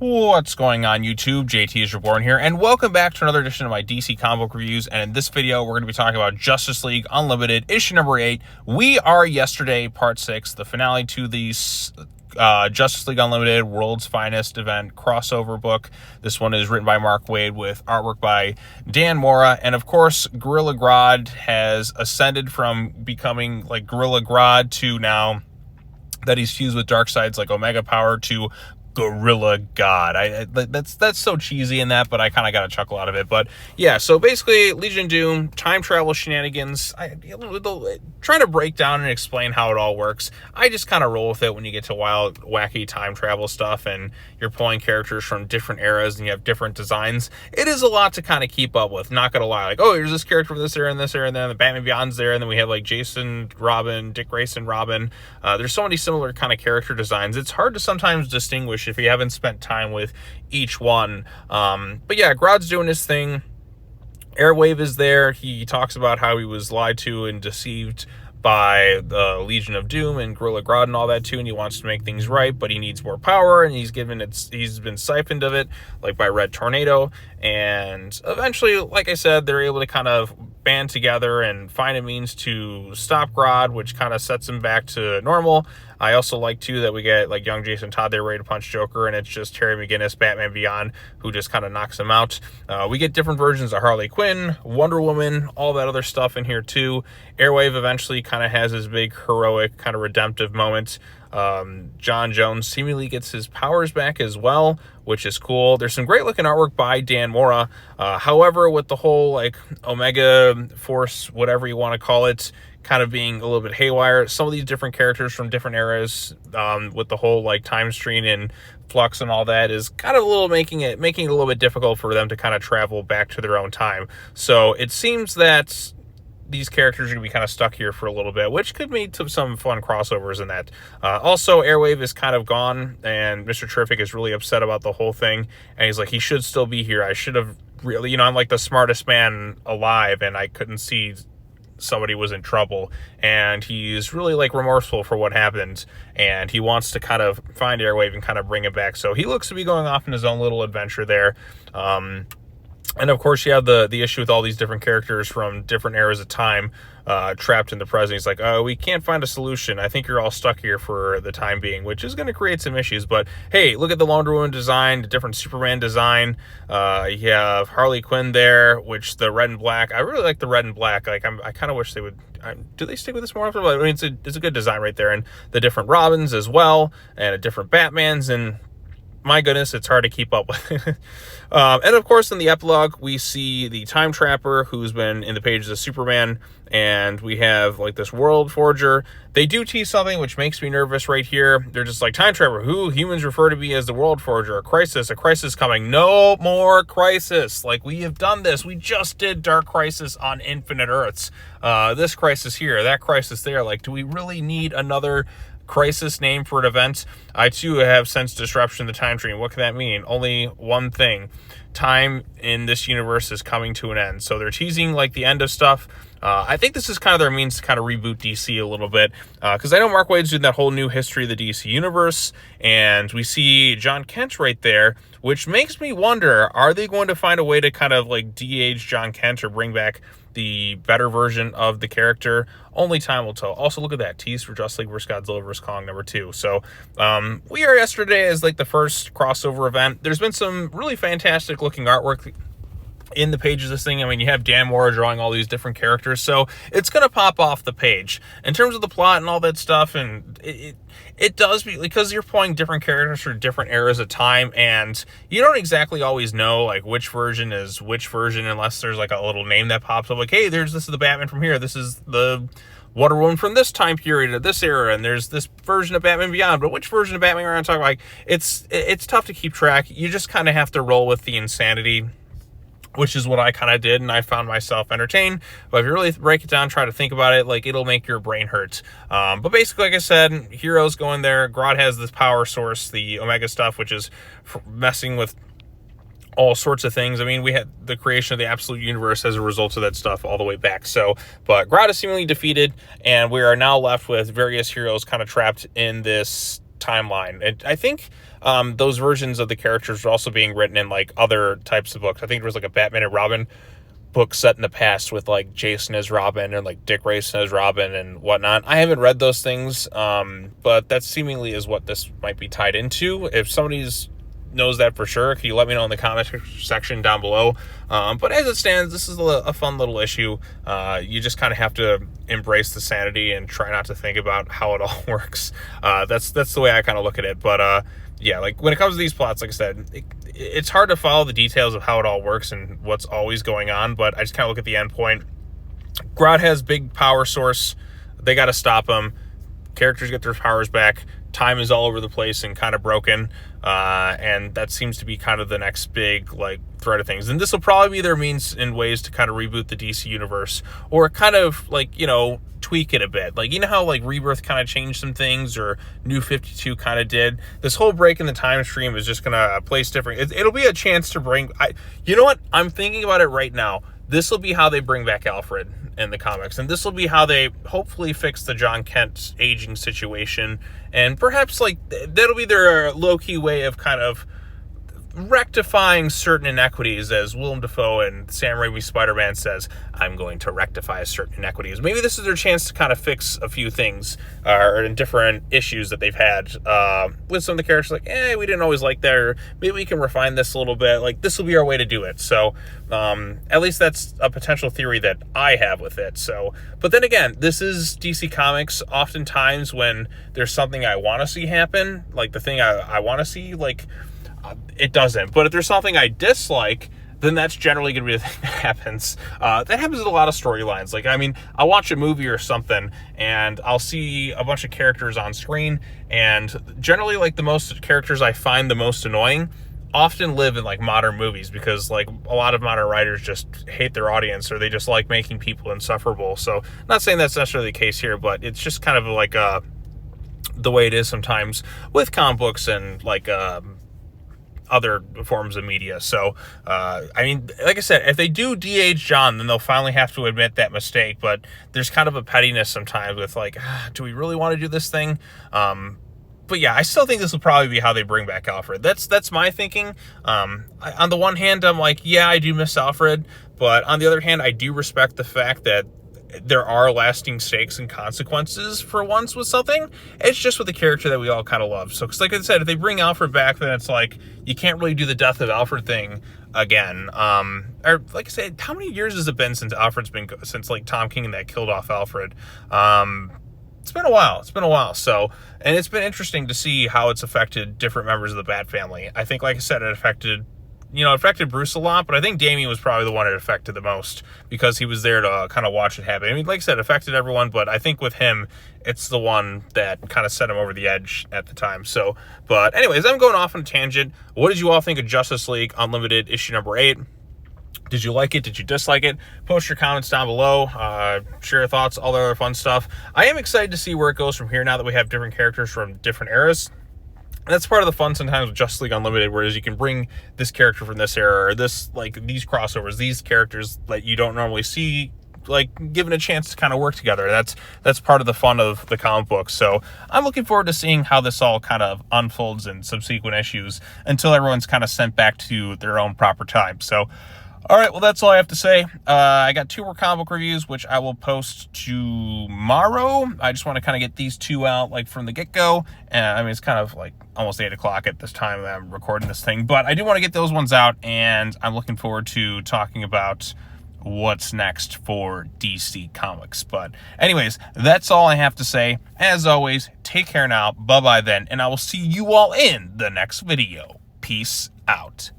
What's going on, YouTube? JT is Reborn here, and welcome back to another edition of my DC comic book reviews. And in this video, we're going to be talking about Justice League Unlimited, issue number 8. We are yesterday, part 6, the finale to the Justice League Unlimited World's Finest event crossover book. This one is written by Mark Waid with artwork by Dan Mora. And of course, Gorilla Grodd has ascended from becoming like Gorilla Grodd to now that he's fused with Darkseid's like Omega power to Gorilla God. That's so cheesy in that, but I kind of got a chuckle out of it. But yeah, so basically Legion of Doom, time travel shenanigans, trying to break down and explain how it all works. I just kind of roll with it when you get to wild, wacky time travel stuff and you're pulling characters from different eras and you have different designs. It is a lot to kind of keep up with, not gonna lie. Like, oh, here's this character from this era and this era, and then the Batman Beyond's there, and then we have like Jason, Robin, Dick Grayson, Robin. There's so many similar kind of character designs. It's hard to sometimes distinguish if you haven't spent time with each one. But yeah, Grodd's doing his thing. Airwave is there. He talks about how he was lied to and deceived by the Legion of Doom and Gorilla Grodd and all that too, and he wants to make things right, but he needs more power, and he's been siphoned of it, like by Red Tornado. And eventually, like I said, they're able to kind of band together and find a means to stop Grodd, which kind of sets him back to normal. I also like too that we get like young Jason Todd there ready to punch Joker, and it's just Terry McGinnis, Batman Beyond, who just kind of knocks him out. We get different versions of Harley Quinn, Wonder Woman, all that other stuff in here too. Airwave eventually kind of has his big heroic kind of redemptive moment. John Jones seemingly gets his powers back as well, which is cool. There's some great looking artwork by Dan Mora. However, with the whole like Omega Force, whatever you want to call it, kind of being a little bit haywire, some of these different characters from different eras, with the whole like time stream and flux and all that, is kind of a little making it a little bit difficult for them to kind of travel back to their own time. So it seems that these characters are going to be kind of stuck here for a little bit, which could lead to some fun crossovers in that. Also, Airwave is kind of gone, and Mr. Terrific is really upset about the whole thing, and he's like, he should still be here. I should have really, I'm like the smartest man alive, and I couldn't see somebody was in trouble. And he's really like remorseful for what happened, and he wants to kind of find Airwave and kind of bring it back. So he looks to be going off in his own little adventure there. And of course, you have the issue with all these different characters from different eras of time trapped in the present. He's like, oh, we can't find a solution. I think you're all stuck here for the time being, which is going to create some issues. But hey, look at the Wonder Woman design, the different Superman design. You have Harley Quinn there, which the red and black. I really like the red and black. Like, I kind of wish they would. Do they stick with this more often? I mean, it's a good design right there, and the different Robins as well, and a different Batmans, and my goodness, it's hard to keep up with. And of course, in the epilogue, we see the Time Trapper, who's been in the pages of Superman, and we have like this World Forger. They do tease something which makes me nervous right here. They're just like, Time Trapper, who humans refer to me as the World Forger, a crisis coming. No more crisis. Like, we have done this. We just did Dark Crisis on Infinite Earths. This crisis here, that crisis there. Like, do we really need another crisis name for an event? I too have sensed disruption in the time stream. What can that mean? Only one thing: time in this universe is coming to an end. So they're teasing like the end of stuff. I think this is kind of their means to kind of reboot DC a little bit, because I know Mark Waid's doing that whole new history of the DC universe, and we see John Kent right there, which makes me wonder, are they going to find a way to kind of like de-age John Kent or bring back the better version of the character? Only time will tell. Also, look at that tease for Justice League vs. Godzilla vs. Kong #2. So we are yesterday as like the first crossover event. There's been some really fantastic looking artwork in the pages of this thing. I mean, you have Dan Mora drawing all these different characters, so it's going to pop off the page. In terms of the plot and all that stuff, and it does, because you're pulling different characters for different eras of time, and you don't exactly always know like which version is which version unless there's like a little name that pops up, like, hey, this is the Batman from here, this is the Wonder Woman from this time period of this era, and there's this version of Batman Beyond, but which version of Batman are I talking about? Like, it's tough to keep track. You just kind of have to roll with the insanity, which is what I kind of did, and I found myself entertained. But if you really break it down, try to think about it, like, it'll make your brain hurt. But basically, like I said, heroes go in there. Grodd has this power source, the Omega stuff, which is messing with all sorts of things. I mean, we had the creation of the absolute universe as a result of that stuff all the way back. So, but Grodd is seemingly defeated, and we are now left with various heroes kind of trapped in this timeline. And I think those versions of the characters were also being written in like other types of books. I think there was like a Batman and Robin book set in the past with like Jason as Robin and like Dick Grayson as Robin and whatnot. I haven't read those things, but that seemingly is what this might be tied into. If somebody's knows that for sure, can you let me know in the comment section down below? But as it stands, this is a fun little issue. You just kind of have to embrace the sanity and try not to think about how it all works. That's the way I kind of look at it. But yeah, like when it comes to these plots, like I said, it's hard to follow the details of how it all works and what's always going on, but I just kind of look at the end point. Grodd has big power source. They got to stop him. Characters get their powers back. Time is all over the place and kind of broken, and that seems to be kind of the next big like thread of things. And this will probably be their means and ways to kind of reboot the DC universe, or kind of like, you know, tweak it a bit. Like, you know how like Rebirth kind of changed some things, or New 52 kind of did. This whole break in the time stream is just gonna place different. It'll be a chance to bring. You know what? I'm thinking about it right now. This will be how they bring back Alfred in the comics, and this will be how they hopefully fix the John Kent aging situation, and perhaps like that'll be their low-key way of kind of rectifying certain inequities, as Willem Dafoe and Sam Raimi's Spider-Man says, I'm going to rectify certain inequities. Maybe this is their chance to kind of fix a few things or different issues that they've had with some of the characters, like, we didn't always like that, or maybe we can refine this a little bit. Like, this will be our way to do it. So at least that's a potential theory that I have with it. So, but then again, this is DC Comics. Oftentimes when there's something I want to see happen, like the thing I want to see, like, it doesn't. But if there's something I dislike, then that's generally going to be the thing that happens. That happens with a lot of storylines. Like, I mean, I'll watch a movie or something, and I'll see a bunch of characters on screen, and generally, like, the most characters I find the most annoying often live in, like, modern movies, because, like, a lot of modern writers just hate their audience, or they just like making people insufferable. So, I'm not saying that's necessarily the case here, but it's just kind of like the way it is sometimes with comic books and, like, other forms of media. So, I mean, like I said, if they do de-age John, then they'll finally have to admit that mistake, but there's kind of a pettiness sometimes with, like, do we really want to do this thing? But yeah, I still think this will probably be how they bring back Alfred. That's my thinking. On the one hand, I'm like, yeah, I do miss Alfred, but on the other hand, I do respect the fact that there are lasting stakes and consequences for once with something. It's just with the character that we all kind of love. So, because like I said, if they bring Alfred back, then it's like, you can't really do the death of Alfred thing again. Or like I said, how many years has it been since Alfred's been, since like Tom King and that killed off Alfred? It's been a while. So, and it's been interesting to see how it's affected different members of the Bat family. I think, like I said, it affected Bruce a lot, but I think Damian was probably the one it affected the most, because he was there to kind of watch it happen. I mean, like I said, it affected everyone, but I think with him, it's the one that kind of set him over the edge at the time. So, but anyways, I'm going off on a tangent. What did you all think of Justice League Unlimited issue number 8? Did you like it? Did you dislike it? Post your comments down below. Share your thoughts, all the other fun stuff. I am excited to see where it goes from here now that we have different characters from different eras. And that's part of the fun sometimes with Justice League Unlimited, whereas you can bring this character from this era, or this, like, these crossovers, these characters that you don't normally see, like, given a chance to kind of work together. That's part of the fun of the comic book. So I'm looking forward to seeing how this all kind of unfolds in subsequent issues until everyone's kind of sent back to their own proper time. So, all right, well, that's all I have to say. I got 2 more comic book reviews, which I will post tomorrow. I just want to kind of get these 2 out, like, from the get-go. And I mean, it's kind of like almost 8 o'clock at this time that I'm recording this thing, but I do want to get those ones out, and I'm looking forward to talking about what's next for DC Comics. But anyways, that's all I have to say. As always, take care now. Bye-bye then, and I will see you all in the next video. Peace out.